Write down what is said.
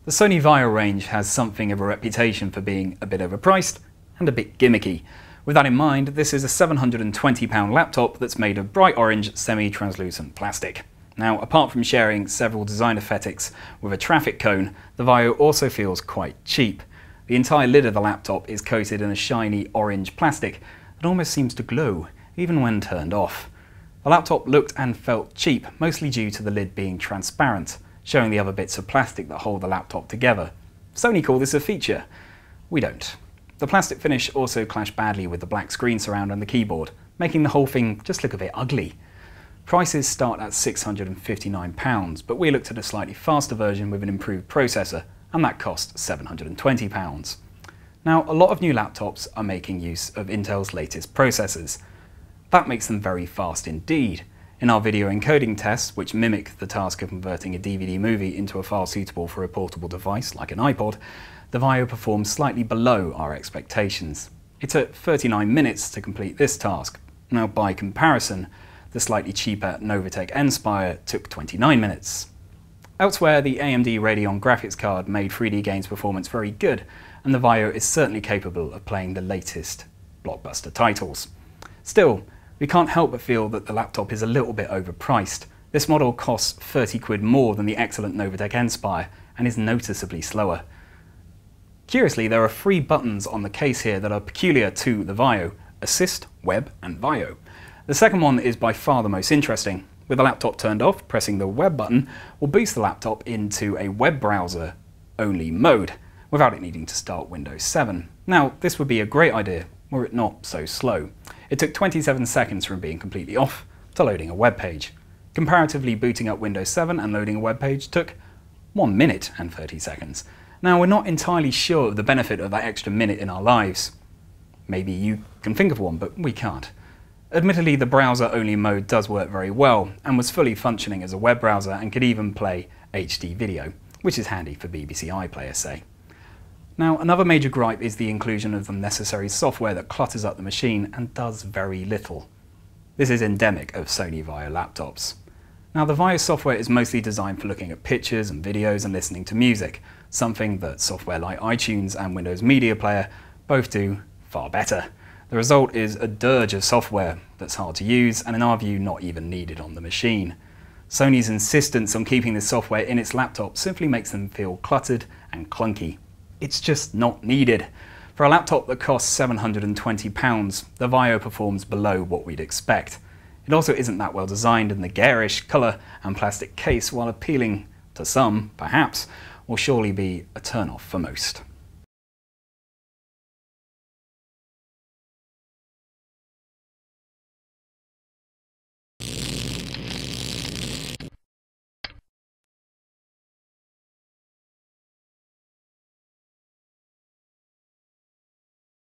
The Sony Vaio range has something of a reputation for being a bit overpriced and a bit gimmicky. With that in mind, this is a £720 laptop that's made of bright orange semi-translucent plastic. Now, apart from sharing several design aesthetics with a traffic cone, the Vaio also feels quite cheap. The entire lid of the laptop is coated in a shiny orange plastic that almost seems to glow, even when turned off. The laptop looked and felt cheap, mostly due to the lid being transparent, showing the other bits of plastic that hold the laptop together. Sony call this a feature. We don't. The plastic finish also clashed badly with the black screen surround and the keyboard, making the whole thing just look a bit ugly. Prices start at £659, but we looked at a slightly faster version with an improved processor, and that cost £720. Now, a lot of new laptops are making use of Intel's latest processors. That makes them very fast indeed. In our video encoding tests, which mimic the task of converting a DVD movie into a file suitable for a portable device like an iPod, the Vaio performs slightly below our expectations. It took 39 minutes to complete this task. Now, by comparison, the slightly cheaper Novatec Nspire took 29 minutes. Elsewhere, the AMD Radeon graphics card made 3D games performance very good, and the Vaio is certainly capable of playing the latest blockbuster titles. Still, we can't help but feel that the laptop is a little bit overpriced. This model costs 30 quid more than the excellent Novatec Nspire and is noticeably slower. Curiously, there are 3 buttons on the case here that are peculiar to the Vaio: Assist, Web and Vaio. The second one is by far the most interesting. With the laptop turned off, pressing the Web button will boost the laptop into a web browser only mode, without it needing to start Windows 7. Now, this would be a great idea were it not so slow. It took 27 seconds from being completely off to loading a web page. Comparatively, booting up Windows 7 and loading a web page took 1 minute and 30 seconds. Now, we're not entirely sure of the benefit of that extra minute in our lives. Maybe you can think of one, but we can't. Admittedly, the browser-only mode does work very well, and was fully functioning as a web browser and could even play HD video, which is handy for BBC iPlayer, say. Now, another major gripe is the inclusion of unnecessary software that clutters up the machine and does very little. This is endemic of Sony Vaio laptops. Now, the Vaio software is mostly designed for looking at pictures and videos and listening to music, something that software like iTunes and Windows Media Player both do far better. The result is a dirge of software that's hard to use and in our view not even needed on the machine. Sony's insistence on keeping this software in its laptop simply makes them feel cluttered and clunky. It's just not needed. For a laptop that costs £720, the Vaio performs below what we'd expect. It also isn't that well designed, and the garish colour and plastic case, while appealing to some, perhaps, will surely be a turn-off for most.